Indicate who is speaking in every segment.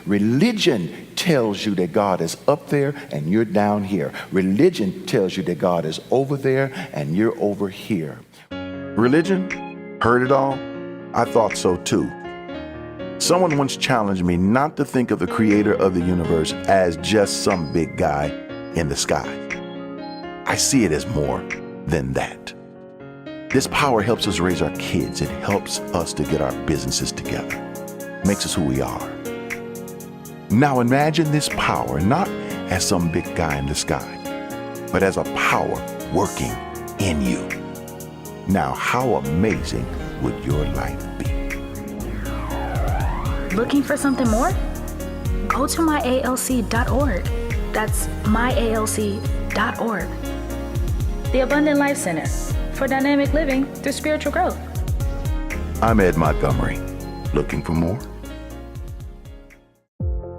Speaker 1: Religion tells you that God is up there and you're down here. Religion tells you that God is over there and you're over here. Religion? Heard it all? I thought so too. Someone once challenged me not to think of the creator of the universe as just some big guy in the sky. I see it as more than that. This power helps us raise our kids. It helps us to get our businesses together. Makes us who we are. Now imagine this power not as some big guy in the sky, but as a power working in you. Now, how amazing would your life be?
Speaker 2: Looking for something more? Go to myalc.org. That's myalc.org. The Abundant Life Center for dynamic living through spiritual growth.
Speaker 1: I'm Ed Montgomery. Looking for more?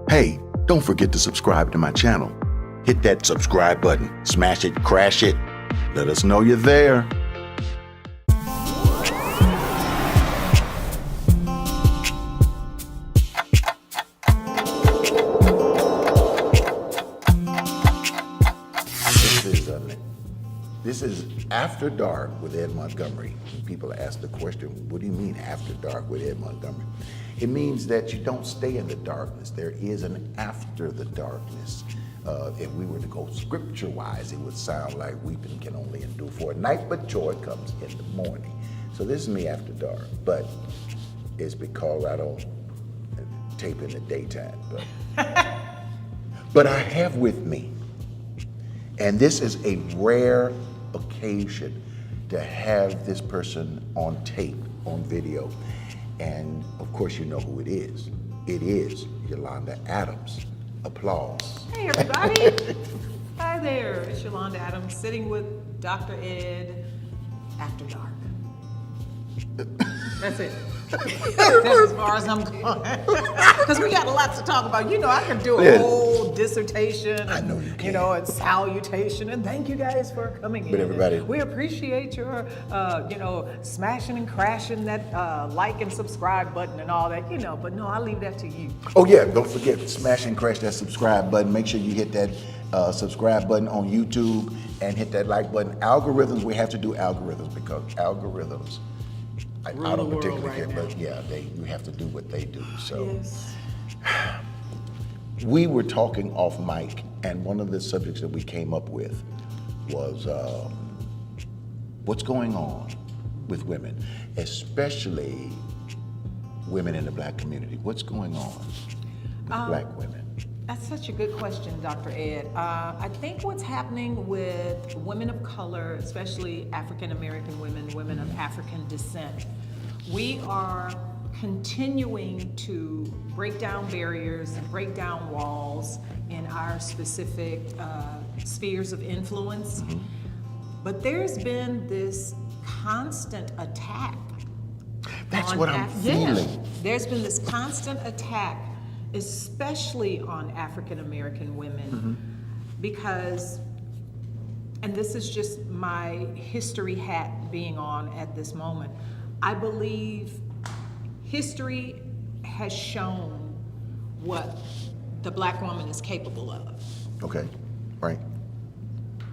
Speaker 1: Hey, don't forget to subscribe to my channel. Hit that subscribe button. Smash it, crash it. Let us know you're there. This is After Dark with Ed Montgomery. People ask the question, what do you mean After Dark with Ed Montgomery? It means that you don't stay in the darkness. There is an after the darkness. If we were to go scripture-wise, it would sound like weeping can only endure for a night, but joy comes in the morning. So this is me after dark, but it's because I don't tape in the daytime. But I have with me, and this is a rare occasion to have this person on tape, on video. And of course, you know who it is. It is Yolanda Adams. Applause.
Speaker 3: Hey, everybody. Hi there. It's Yolanda Adams sitting with Dr. Ed after dark. That's it. That's as far as I'm going. Because we got a lot to talk about. You know, I could do a whole dissertation.
Speaker 1: I know you can.
Speaker 3: You know, and salutation. And thank you guys for coming in.
Speaker 1: But everybody,
Speaker 3: we appreciate your, smashing and crashing that like and subscribe button and all that. You know, but no, I'll leave that to you.
Speaker 1: oh yeah, don't forget, smash and crash that subscribe button. Make sure you hit that subscribe button on YouTube and hit that like button. Algorithms, we have to do algorithms because algorithms, I don't particularly care, but yeah, you have to do what they do. So
Speaker 3: yes.
Speaker 1: We were talking off mic, and one of the subjects that we came up with was what's going on with women, especially women in the Black community. What's going on with Black women?
Speaker 3: That's such a good question, Dr. Ed. I think what's happening with women of color, especially African American women, women of African descent, we are continuing to break down barriers and break down walls in our specific spheres of influence. Mm-hmm. But there's been this constant attack.
Speaker 1: That's what I'm feeling.
Speaker 3: Yeah, there's been this constant attack, especially on African American women, mm-hmm. because, and this is just my history hat being on at this moment, I believe history has shown what the Black woman is capable of.
Speaker 1: Okay, right.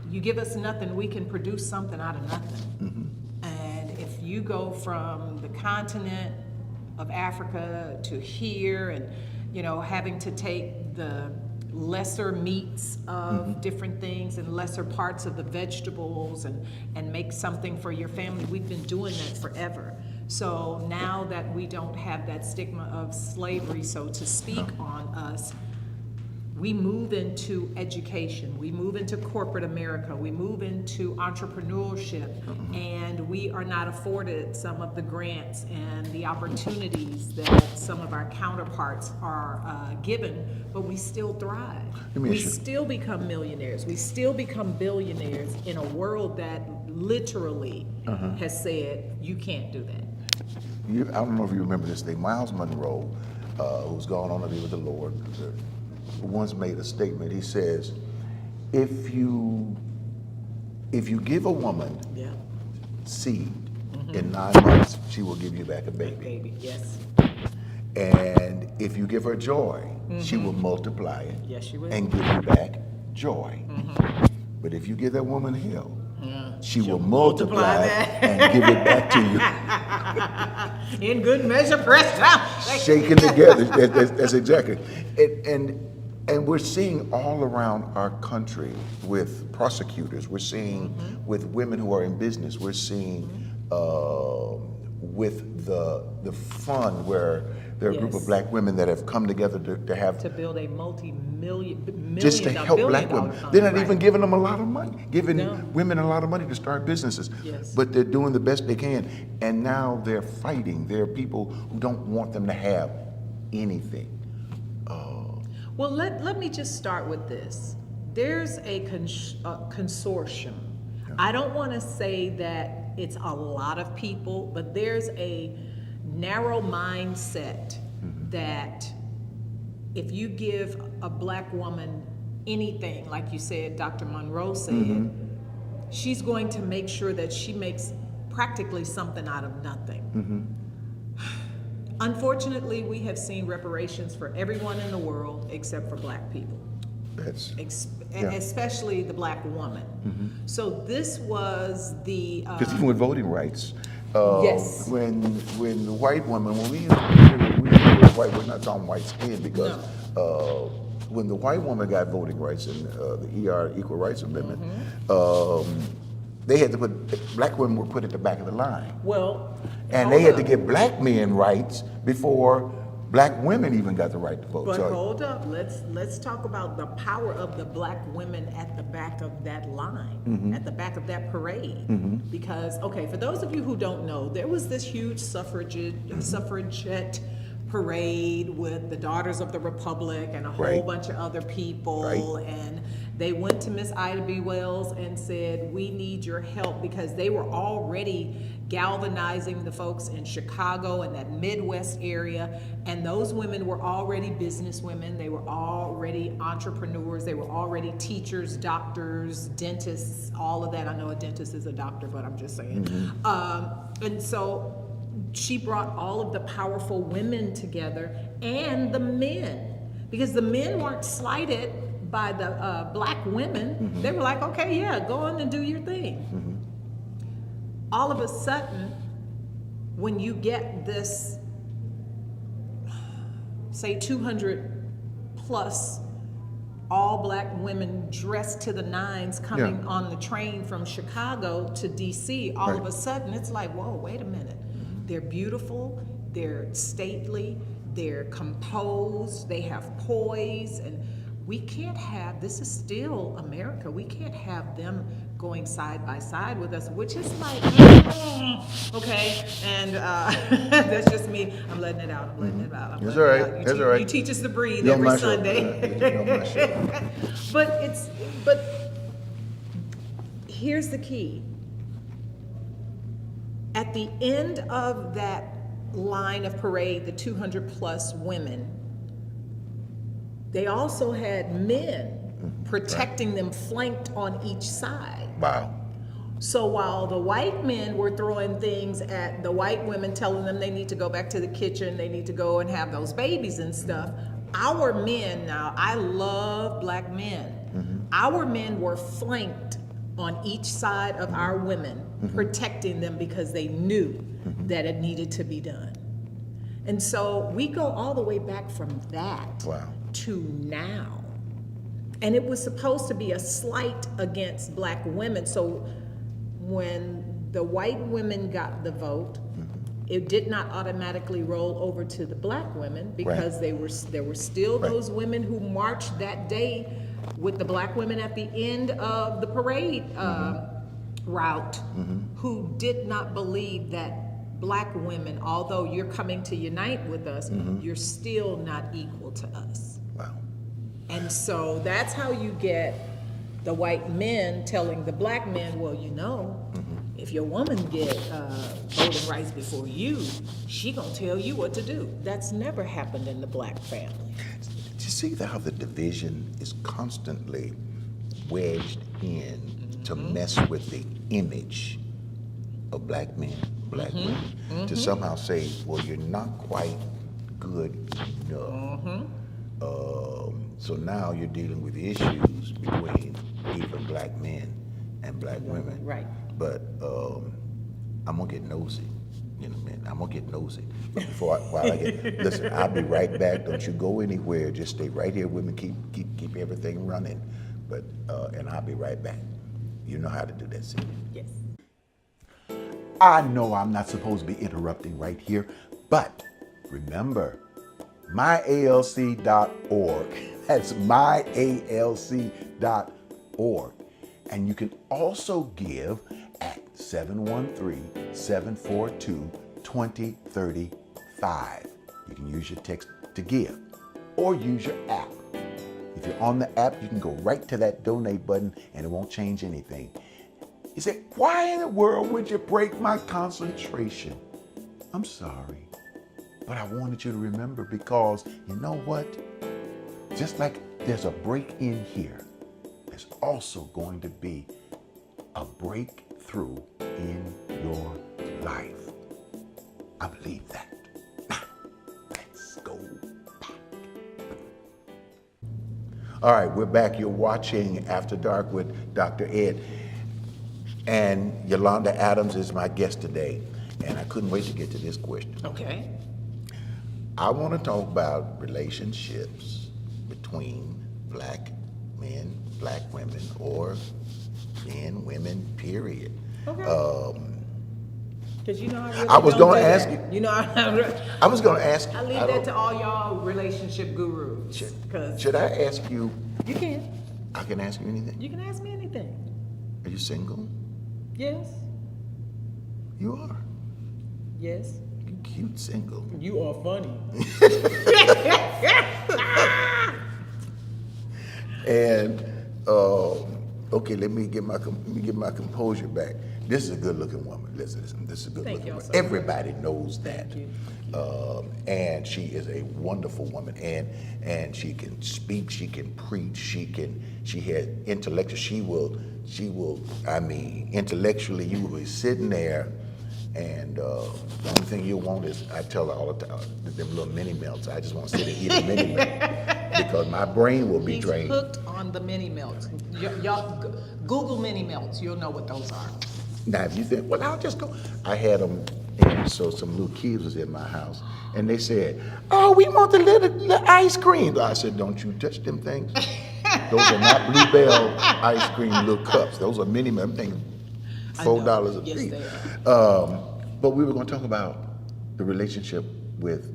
Speaker 3: You give us nothing, we can produce something out of nothing. Mm-hmm. And if you go from the continent of Africa to here and having to take the lesser meats of mm-hmm. different things and lesser parts of the vegetables and make something for your family. We've been doing that forever. So now that we don't have that stigma of slavery, so to speak, on us, we move into education, we move into corporate America, we move into entrepreneurship, mm-hmm. and we are not afforded some of the grants and the opportunities that some of our counterparts are given, but we still thrive. We still become millionaires, we still become billionaires in a world that literally has said, you can't do that.
Speaker 1: I don't know if you remember this thing, Miles Monroe, who's gone on to be with the Lord, once made a statement. He says, if you give a woman seed, in 9 months, she will give you back a baby.
Speaker 3: Yes.
Speaker 1: And if you give her joy, she will multiply it.
Speaker 3: Yes, she will.
Speaker 1: And give you back joy. But if you give that woman hell, she will multiply it and give it back to you.
Speaker 3: In good measure, pressed down.
Speaker 1: Shaken together. That's exactly. And we're seeing all around our country with prosecutors. We're seeing with women who are in business. We're seeing with the fund where there are a group of black women that have come together to
Speaker 3: build a multi-million,
Speaker 1: just to help black women. They're not even giving them a lot of money, giving
Speaker 3: No.
Speaker 1: women a lot of money to start businesses.
Speaker 3: Yes.
Speaker 1: But they're doing the best they can. And now they're fighting. There are people who don't want them to have anything.
Speaker 3: Well, let me just start with this. There's a consortium. I don't want to say that it's a lot of people, but there's a narrow mindset that if you give a black woman anything, like you said, Dr. Monroe said, she's going to make sure that she makes practically something out of nothing. Unfortunately, we have seen reparations for everyone in the world except for black people. Especially the black woman. So this was the
Speaker 1: Because even with voting rights,
Speaker 3: yes.
Speaker 1: when the white woman, when we use white, we're not talking white skin because when the white woman got voting rights in the ER Equal Rights Amendment, they had to put, black women were put at the back of the line.
Speaker 3: Well,
Speaker 1: and they had to give black men rights before black women even got the right to vote.
Speaker 3: But hold up, let's talk about the power of the black women at the back of that line, at the back of that parade. Because, okay, for those of you who don't know, there was this huge suffragette parade with the Daughters of the Republic and a whole bunch of other people, and they went to Miss Ida B. Wells and said, we need your help, because they were already galvanizing the folks in Chicago and that Midwest area, and those women were already business women, they were already entrepreneurs, they were already teachers, doctors, dentists, all of that. I know a dentist is a doctor, but I'm just saying. And so she brought all of the powerful women together and the men, because the men weren't slighted by the black women. They were like, okay, yeah, go on and do your thing. All of a sudden, when you get this, say 200 plus all black women dressed to the nines coming on the train from Chicago to DC, all of a sudden it's like, whoa, wait a minute. They're beautiful, they're stately, they're composed, they have poise, and we can't have, this is still America, we can't have them going side by side with us, which is like, okay, and that's just me. I'm letting it out.
Speaker 1: That's all right. That's all right.
Speaker 3: You teach us to breathe every Sunday. But here's the key. At the end of that line of parade, the 200 plus women, they also had men protecting them, flanked on each side.
Speaker 1: Wow.
Speaker 3: So while the white men were throwing things at the white women, telling them they need to go back to the kitchen, they need to go and have those babies and stuff, our men, now I love black men, our men were flanked on each side of our women, protecting them because they knew that it needed to be done. And so we go all the way back from that to now. And it was supposed to be a slight against black women. So when the white women got the vote, it did not automatically roll over to the black women, because there were still those women who marched that day with the black women at the end of the parade route, who did not believe that black women, although you're coming to unite with us, you're still not equal to us.
Speaker 1: Wow.
Speaker 3: And so that's how you get the white men telling the black men, well, you know, if your woman get voting rights before you, she gonna tell you what to do. That's never happened in the black family.
Speaker 1: Do you see how the division is constantly wedged in to mess with the image of black men, black women, to somehow say, well, you're not quite good enough. So now you're dealing with issues between even black men and black women.
Speaker 3: Right.
Speaker 1: But I'm gonna get nosy in a minute. I'm gonna get nosy. But while I get, listen, I'll be right back. Don't you go anywhere. Just stay right here with me. Keep everything running. But and I'll be right back. You know how to do that, Cindy.
Speaker 3: Yes.
Speaker 1: I know I'm not supposed to be interrupting right here, but remember, myalc.org. That's myalc.org. And you can also give at 713-742-2035. You can use your text to give or use your app. If you're on the app, you can go right to that donate button and it won't change anything. You say, why in the world would you break my concentration? I'm sorry, but I wanted you to remember, because you know what? Just like there's a break in here, there's also going to be a breakthrough in your life. I believe that. Now, let's go back. All right, we're back. You're watching After Dark with Dr. Ed. And Yolanda Adams is my guest today. And I couldn't wait to get to this question.
Speaker 3: Okay.
Speaker 1: I want to talk about relationships between black men, black women, or men, women, period.
Speaker 3: Okay. Because you know I really
Speaker 1: I was
Speaker 3: don't
Speaker 1: gonna
Speaker 3: do
Speaker 1: ask
Speaker 3: that.
Speaker 1: you-
Speaker 3: You know
Speaker 1: I was going to ask you.
Speaker 3: I leave that to all y'all relationship gurus. Because
Speaker 1: Should I ask you?
Speaker 3: you can.
Speaker 1: I can ask you anything.
Speaker 3: You can ask me anything.
Speaker 1: Are you single?
Speaker 3: Yes.
Speaker 1: You are.
Speaker 3: Yes.
Speaker 1: You're cute single.
Speaker 3: You are funny.
Speaker 1: And okay, let me get my composure back. This is a good-looking woman. Listen, this is a good-looking
Speaker 3: Thank y'all
Speaker 1: woman.
Speaker 3: so much.
Speaker 1: Everybody knows that.
Speaker 3: Thank you.
Speaker 1: And she is a wonderful woman, and she can speak, she can preach, she has intellectual. She will. I mean, intellectually, you will be sitting there, and the only thing you want is, I tell her all the time, them little mini melts. I just want to sit and eat a mini melt because my brain will be
Speaker 3: He's
Speaker 1: drained.
Speaker 3: hooked on the mini melts. Y'all Google mini melts. You'll know what those are.
Speaker 1: Now, if you think, well, I'll just go. I had them, and so some little kids was in my house, and they said, "Oh, we want the little ice cream." I said, "Don't you touch them things. Those are not Bluebell ice cream little cups. Those are mini. I'm thinking $4 a
Speaker 3: Yes,
Speaker 1: piece."
Speaker 3: they are.
Speaker 1: But we were going to talk about the relationship with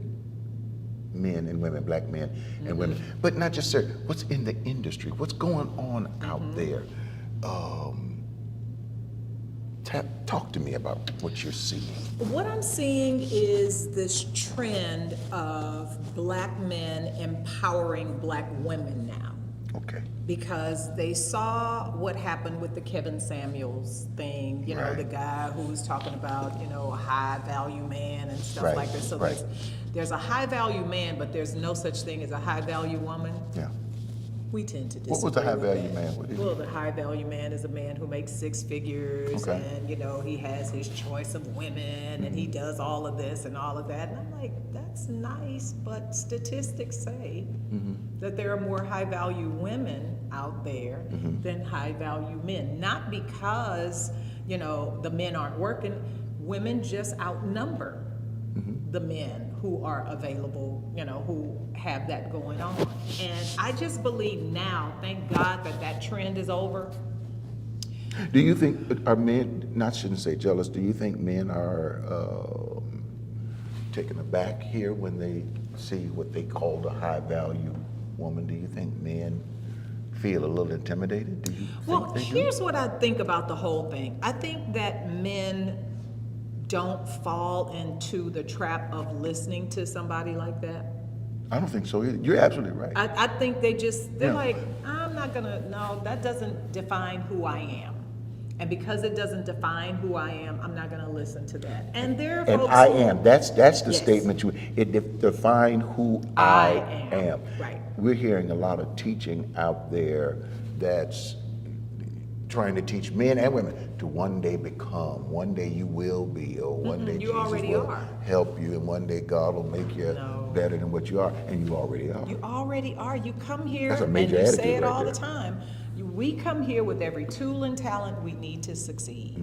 Speaker 1: men and women, black men and women, but not just certain. What's in the industry? What's going on out there? Talk to me about what you're seeing.
Speaker 3: What I'm seeing is this trend of black men empowering black women now.
Speaker 1: Okay.
Speaker 3: Because they saw what happened with the Kevin Samuels thing, you know,
Speaker 1: Right.
Speaker 3: the guy who was talking about, you know, a high value man and stuff
Speaker 1: Right,
Speaker 3: like this. So
Speaker 1: right.
Speaker 3: there's a high value man, but there's no such thing as a high value woman.
Speaker 1: Yeah.
Speaker 3: We tend to disagree.
Speaker 1: What was the high
Speaker 3: with
Speaker 1: value
Speaker 3: that.
Speaker 1: man? What is
Speaker 3: Well, the high value man is a man who makes six figures,
Speaker 1: Okay.
Speaker 3: and you know he has his choice of women, and he does all of this and all of that. And I'm like, that's nice, but statistics say that there are more high value women out there than high value men. Not because you know the men aren't working, women just outnumber the men who are available, you know, who have that going on. And I just believe now, thank God that that trend is over.
Speaker 1: Do you think, are men, not shouldn't say jealous, do you think men are taken aback here when they see what they call the high value woman? Do you think men feel a little intimidated? Do you
Speaker 3: Well,
Speaker 1: think they
Speaker 3: here's what I think about the whole thing. I think that men don't fall into the trap of listening to somebody like that.
Speaker 1: I don't think so either. You're absolutely right.
Speaker 3: I think they're
Speaker 1: Yeah.
Speaker 3: like, I'm not gonna, no, that doesn't define who I am. And because it doesn't define who I am, I'm not gonna listen to that. And there are
Speaker 1: And
Speaker 3: folks
Speaker 1: I
Speaker 3: who-
Speaker 1: am. That's the
Speaker 3: Yes.
Speaker 1: statement define who I am.
Speaker 3: Right.
Speaker 1: We're hearing a lot of teaching out there that's trying to teach men and women to one day become, one day you will be, or one day
Speaker 3: You
Speaker 1: Jesus
Speaker 3: already
Speaker 1: will
Speaker 3: are.
Speaker 1: help you, and one day God will make you
Speaker 3: No.
Speaker 1: better than what you are, and you already are.
Speaker 3: You already are. You come here
Speaker 1: That's a
Speaker 3: and
Speaker 1: major
Speaker 3: you say
Speaker 1: attitude
Speaker 3: it
Speaker 1: right
Speaker 3: all the
Speaker 1: there.
Speaker 3: time. We come here with every tool and talent we need to succeed.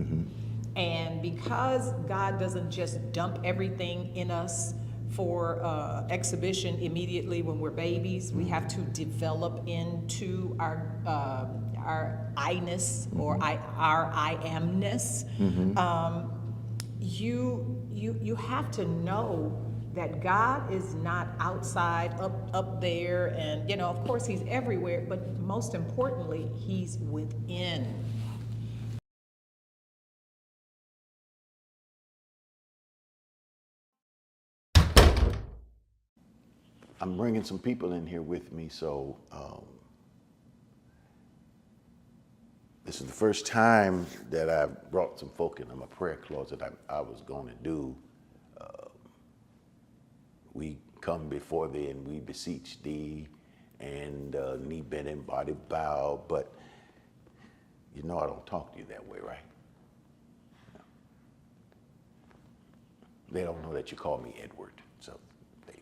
Speaker 3: And because God doesn't just dump everything in us for exhibition immediately when we're babies, we have to develop into our I-ness or our I amness. You have to know that God is not outside up there, and of course he's everywhere, but most importantly he's within.
Speaker 1: I'm bringing some people in here with me, so this is the first time that I've brought some folk into my prayer closet. I was going to do, we come before thee and we beseech thee, and knee bend and body bow, but I don't talk to you that way, right? They don't know that you call me Edward, so they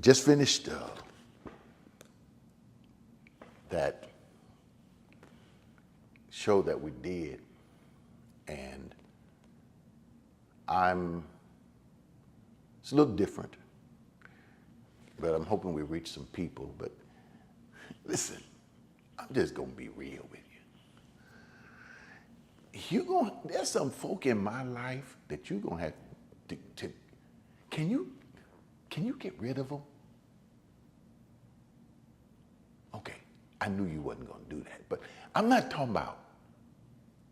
Speaker 1: just finished that show that we did, and it's a little different, but I'm hoping we reach some people. But listen, I'm just gonna be real with you. There's some folk in my life that you're gonna have to can you get rid of them? Okay, I knew you wasn't gonna do that, but I'm not talking about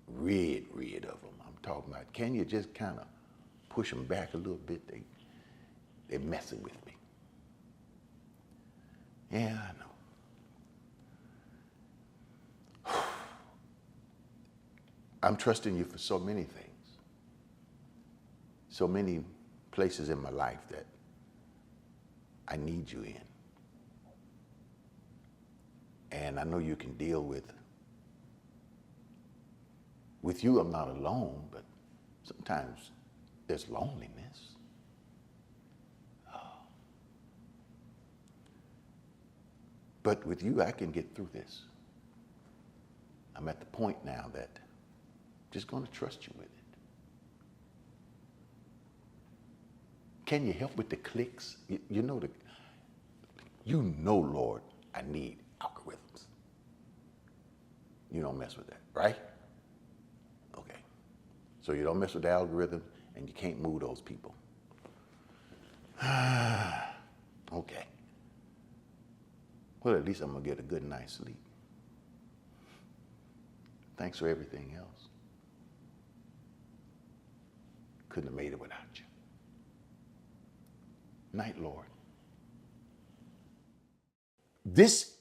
Speaker 1: rid of them. I'm talking about, can you just kind of push them back a little bit? They're messing with me. Yeah, I know. I'm trusting you for so many things, so many places in my life that I need you in. And I know you can deal with you, I'm not alone, but sometimes there's loneliness. But with you, I can get through this. I'm at the point now that I'm just going to trust you with it. Can you help with the clicks? Lord, I need algorithms. You don't mess with that, right? Okay. So you don't mess with the algorithm, and you can't move those people. Okay. Well, at least I'm going to get a good night's sleep. Thanks for everything else. Couldn't have made it without you. Night, Lord. This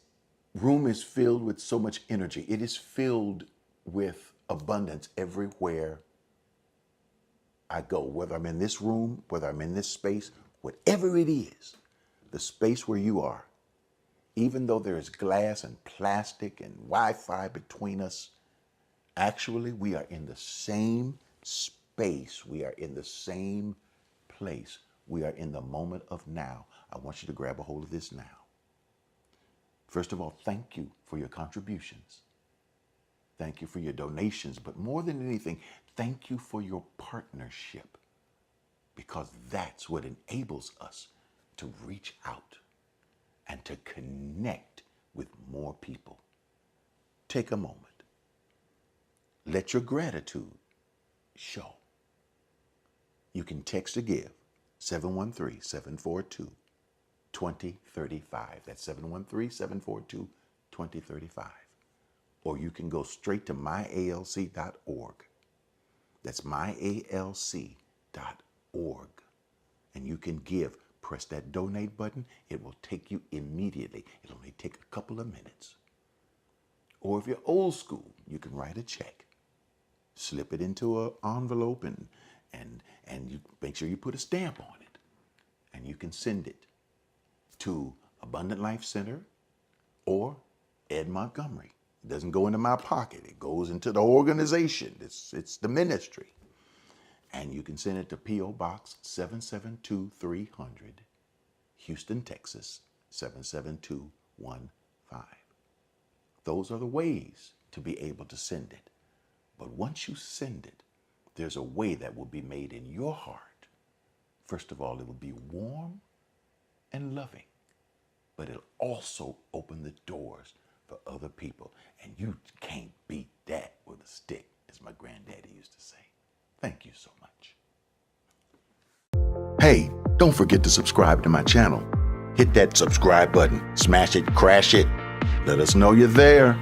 Speaker 1: room is filled with so much energy. It is filled with abundance everywhere I go, whether I'm in this room, whether I'm in this space, whatever it is, the space where you are, even though there is glass and plastic and Wi-Fi between us, actually we are in the same space. We are in the same place. We are in the moment of now. I want you to grab a hold of this now. First of all, thank you for your contributions. Thank you for your donations, but more than anything, thank you for your partnership, because that's what enables us to reach out and to connect with more people. Take a moment. Let your gratitude show. You can text or give 713-742-2035. That's 713-742-2035. Or you can go straight to myalc.org. That's myalc.org. And you can give. Press that donate button. It will take you immediately. It'll only take a couple of minutes. Or if you're old school, you can write a check. Slip it into an envelope and you make sure you put a stamp on it. And you can send it to Abundant Life Center or Ed Montgomery, It doesn't go into my pocket. It goes into the organization. It's the ministry. And you can send it to P.O. Box 772-300, Houston, Texas, 77215. Those are the ways to be able to send it. But once you send it, there's a way that will be made in your heart. First of all, it will be warm and loving, but it'll also open the doors for other people. And you can't beat that with a stick, as my granddaddy used to say. Thank you so much. Hey, don't forget to subscribe to my channel. Hit that subscribe button, smash it, crash it. Let us know you're there.